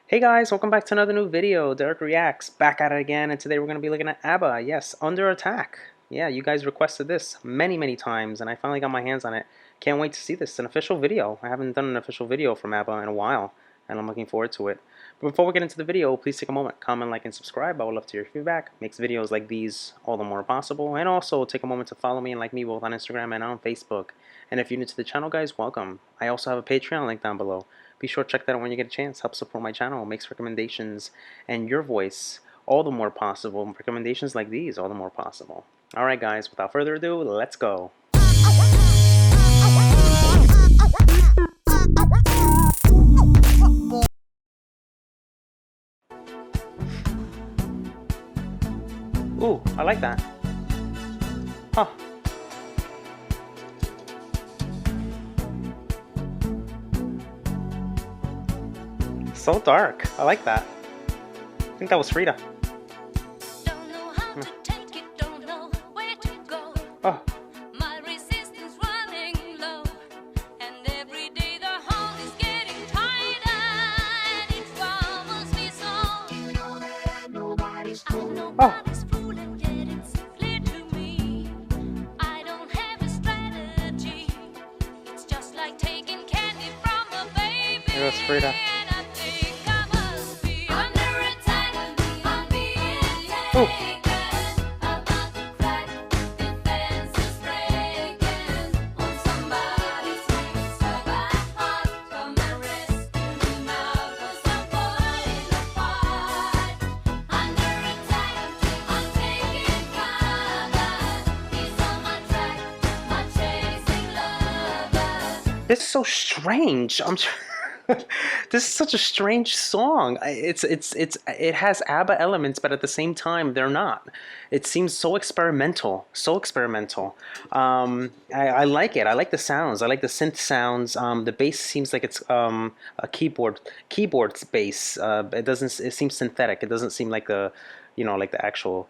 Hey guys, welcome back to another new video. Derek Reacts, back at it again, and today we're going to be looking at ABBA, yes, Under Attack. Yeah, you guys requested this many times, and I finally got my hands on it. Can't wait to see this, an official video. I haven't done an official video from ABBA in a while, and I'm looking forward to it. But before we get into the video, please take a moment, comment, like, and subscribe. I would love to hear your feedback. Makes videos like these all the more possible. And also take a moment to follow me and like me both on Instagram and on Facebook. And if you're new to the channel, guys, welcome. I also have a Patreon link down below. Be sure to check that out when you get a chance. Help support my channel, makes recommendations and your voice all the more possible. Recommendations like these all the more possible. Alright guys, without further ado, let's go. Ooh, I like that. Huh. So dark. I like that. I think that was Frida. Oh. Oh. Here goes Frida. Ooh. This is so strange. This is such a strange song. It has ABBA elements, but at the same time, they're not. It seems so experimental, so experimental. I like it. I like the sounds. I like the synth sounds. The bass seems like it's a keyboard bass. It doesn't. It seems synthetic. It doesn't seem like like the actual.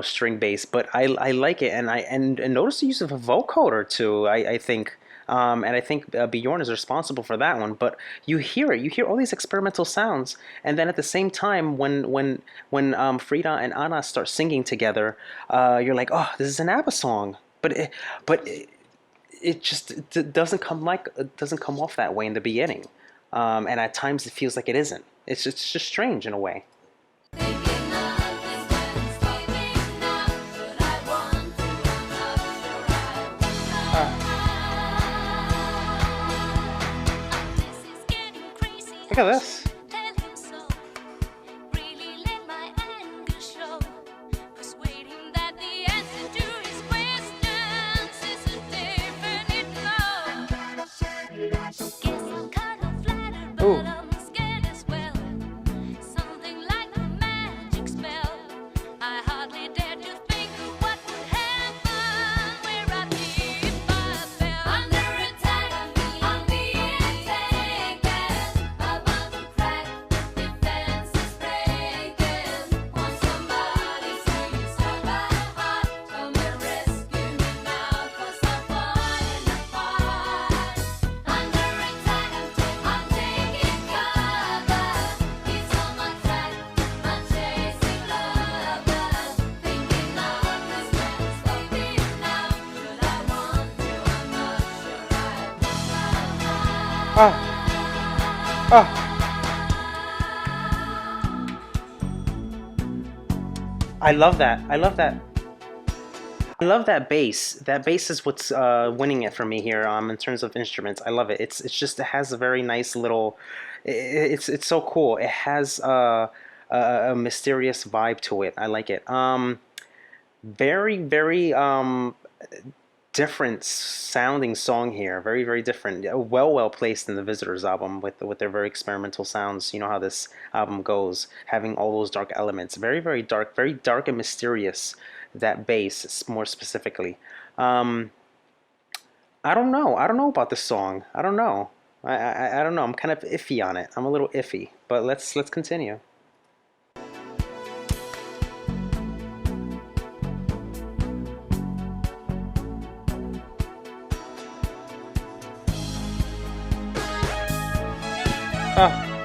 String bass, but I like it, and and notice the use of a vocoder too. I think, and I think Bjorn is responsible for that one. But you hear it, you hear all these experimental sounds, and then at the same time, when Frida and Anna start singing together, you're like, oh, this is an ABBA song. It just it doesn't come off that way in the beginning, and at times it feels like it isn't. It's just strange in a way. Look at this. Ooh. Oh. Oh. I love that. I love that. I love that bass. That bass is what's winning it for me here. In terms of instruments, I love it. It's just it has a very nice little. It's so cool. It has a mysterious vibe to it. I like it. Very different sounding song here. Very different. Well placed in the Visitors album with their very experimental sounds. You know how this album goes, having all those dark elements. Very dark and mysterious. That bass, more specifically. I don't know. I don't know about this song. I don't know. I don't know. I'm kind of iffy on it. I'm a little iffy. But let's continue. Oh.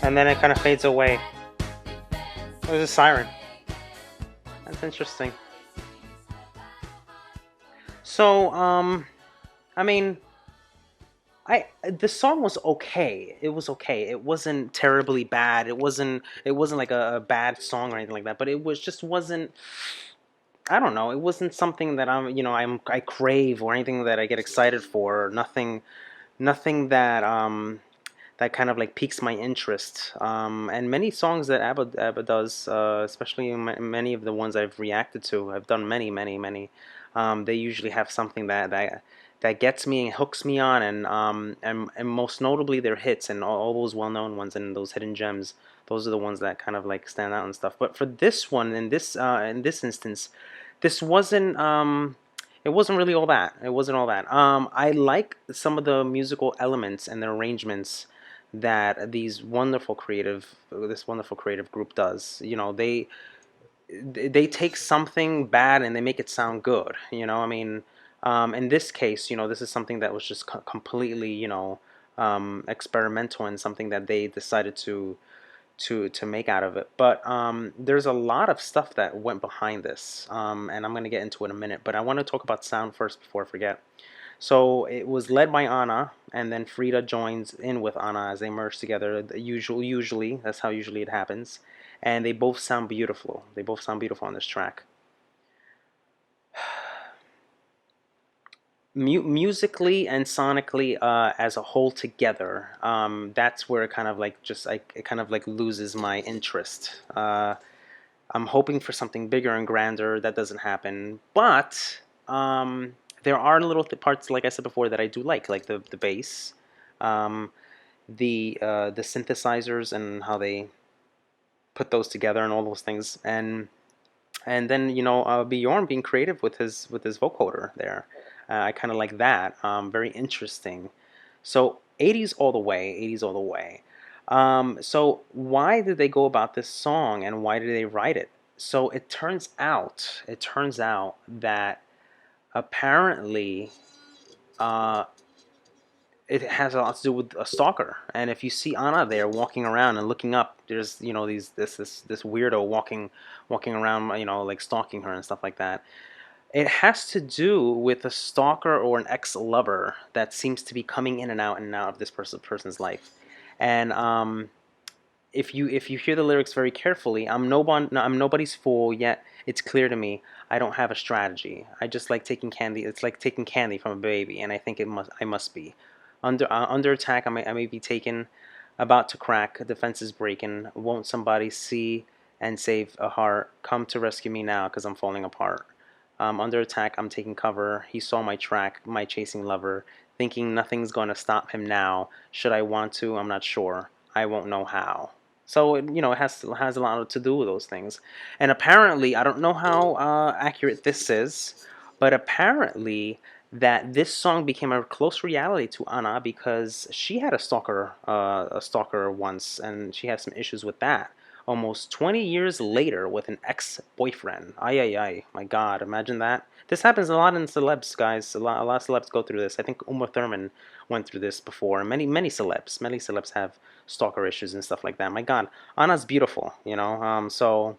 And then it kind of fades away. There's a siren. That's interesting. So, I mean, the song was okay. It was okay. It wasn't terribly bad. It wasn't like a bad song or anything like that. But it was just wasn't. I don't know. It wasn't something that I crave or anything that I get excited for. Or nothing that kind of like piques my interest. And many songs that ABBA does, especially many of the ones I've reacted to, I've done many. They usually have something that gets me and hooks me on, and most notably their hits and all those well-known ones and those hidden gems. Those are the ones that kind of like stand out and stuff. But for this one, in this instance, this wasn't. It wasn't really all that. It wasn't all that. I like some of the musical elements and the arrangements that this wonderful creative group does. They take something bad and they make it sound good. I mean, in this case, this is something that was just completely, experimental and something that they decided to make out of it. But there's a lot of stuff that went behind this, and I'm gonna get into it in a minute. But I want to talk about sound first before I forget. So it was led by Anna, and then Frida joins in with Anna as they merge together. Usually, that's how usually it happens, and they both sound beautiful. They both sound beautiful on this track. Musically and sonically, as a whole together, that's where it kind of like it kind of like loses my interest. I'm hoping for something bigger and grander. That doesn't happen, but there are little parts, like I said before, that I do like the bass, um, the synthesizers and how they put those together and all those things, and then Bjorn being creative with his vocoder there. I kind of like that. Very interesting. So 80s all the way, 80s all the way. So why did they go about this song and why did they write it? So it turns out that apparently uh, it has a lot to do with a stalker. And if you see Anna there walking around and looking up, there's this weirdo walking around, like stalking her and stuff like that. It has to do with a stalker or an ex-lover that seems to be coming in and out of this person's life. And if you hear the lyrics very carefully, I'm nobody's fool, yet it's clear to me I don't have a strategy. I just like taking candy. It's like taking candy from a baby, and I must be under attack. I may be taken, about to crack. Defense is breaking. Won't somebody see and save a heart? Come to rescue me now, 'cause I'm falling apart. Under attack, I'm taking cover. He saw my track, my chasing lover, thinking nothing's going to stop him now. Should I want to? I'm not sure. I won't know how. So it has a lot to do with those things. And apparently, I don't know how accurate this is, but apparently that this song became a close reality to Anna because she had a stalker once, and she had some issues with that. Almost 20 years later, with an ex-boyfriend. Ay ay ay! My God, imagine that. This happens a lot in celebs, guys. A lot of celebs go through this. I think Uma Thurman went through this before. Many celebs have stalker issues and stuff like that. My God, Anna's beautiful, So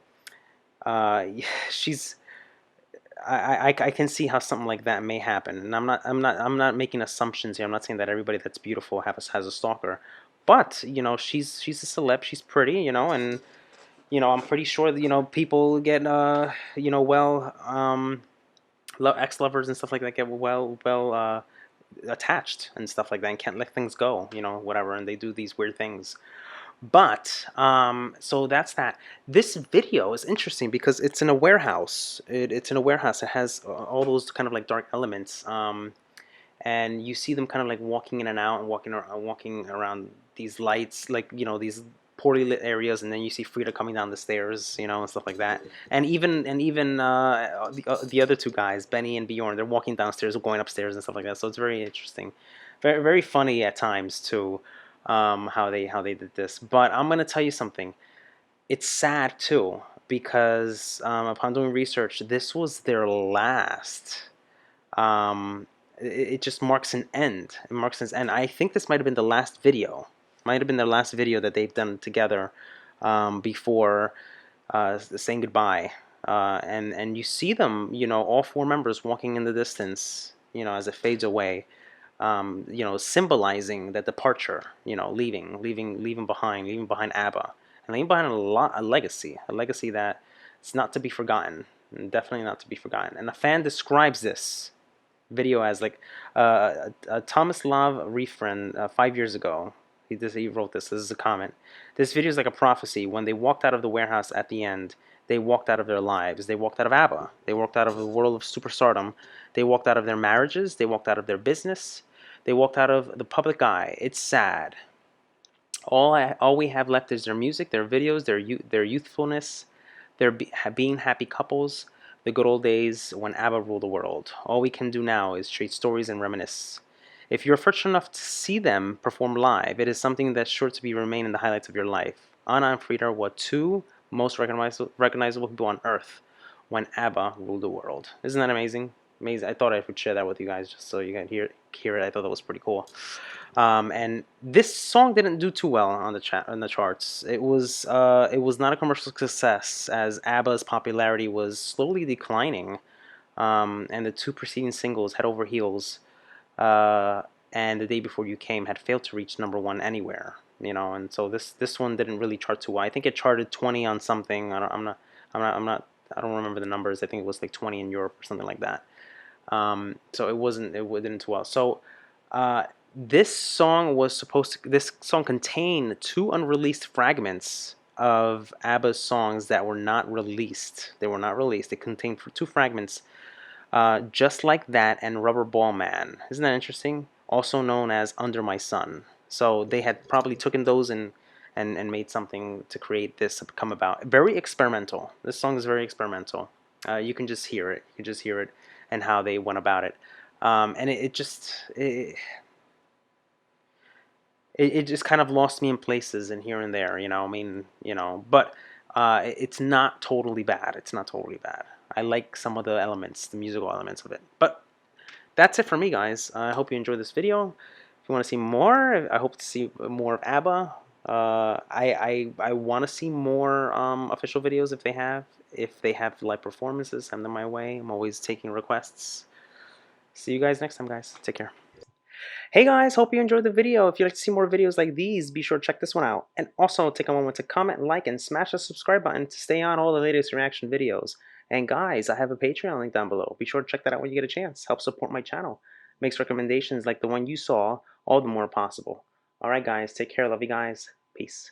she's. I can see how something like that may happen, and I'm not making assumptions here. I'm not saying that everybody that's beautiful has a stalker, but she's a celeb. She's pretty, and I'm pretty sure that people get well ex-lovers and stuff like that get well attached and stuff like that and can't let things go, whatever, and they do these weird things. But so that's that. This video is interesting because it's in a warehouse. It's in a warehouse. It has all those kind of like dark elements, and you see them kind of like walking in and out and walking around these lights, like these poorly lit areas, and then you see Frida coming down the stairs, and stuff like that. And even the other two guys, Benny and Bjorn, they're walking downstairs or going upstairs and stuff like that. So it's very interesting, very very funny at times too, how they did this. But I'm gonna tell you something. It's sad too because upon doing research, this was their last. Um, it just marks an end. It marks an end. I think this might have been the last video. Might have been their last video that they've done together before saying goodbye. And you see them, you know, all four members walking in the distance, you know, as it fades away. You know, symbolizing that departure, you know, leaving behind ABBA, and leaving behind a legacy that it's not to be forgotten, definitely not to be forgotten. And a fan describes this video as like Tomislav Refren 5 years ago. He wrote this. This is a comment. This video is like a prophecy. When they walked out of the warehouse at the end, they walked out of their lives. They walked out of ABBA. They walked out of the world of superstardom. They walked out of their marriages. They walked out of their business. They walked out of the public eye. It's sad. All we have left is their music, their videos, their youthfulness, their being happy couples, the good old days when ABBA ruled the world. All we can do now is trade stories and reminisce. If you're fortunate enough to see them perform live, it is something that's sure to remain in the highlights of your life. Anna and Frida were two most recognizable people on earth when ABBA ruled the world. Isn't that amazing? Amazing. I thought I would share that with you guys just so you can hear it. I thought that was pretty cool. And this song didn't do too well on the charts. It was not a commercial success as ABBA's popularity was slowly declining, and the two preceding singles, Head Over Heels and The Day Before You Came, had failed to reach #1 anywhere. You know, and so this one didn't really chart too well. I think it charted 20 on something. I don't remember the numbers. I think it was like 20 in Europe or something like that. So it didn't do well. So this song contained two unreleased fragments of ABBA's songs that were not released. They were not released. It contained two fragments, Just Like That and Rubber Ball Man. Isn't that interesting? Also known as Under My Sun. So they had probably taken those and made something to create this come about. Very experimental. This song is very experimental. You can just hear it. You can just hear it and how they went about it. And it just kind of lost me in places and here and there, you know. I mean, you know, but it's not totally bad. It's not totally bad. I like some of the elements, the musical elements of it. But that's it for me, guys. I hope you enjoyed this video. If you want to see more, I hope to see more of ABBA. I want to see more official videos if they have. If they have live performances, send them my way. I'm always taking requests. See you guys next time, guys. Take care. Hey guys, hope you enjoyed the video. If you'd like to see more videos like these, be sure to check this one out. And also take a moment to comment, like, and smash the subscribe button to stay on all the latest reaction videos. And guys, I have a Patreon link down below. Be sure to check that out when you get a chance. Help support my channel. Makes recommendations like the one you saw all the more possible. Alright guys, take care. Love you guys. Peace.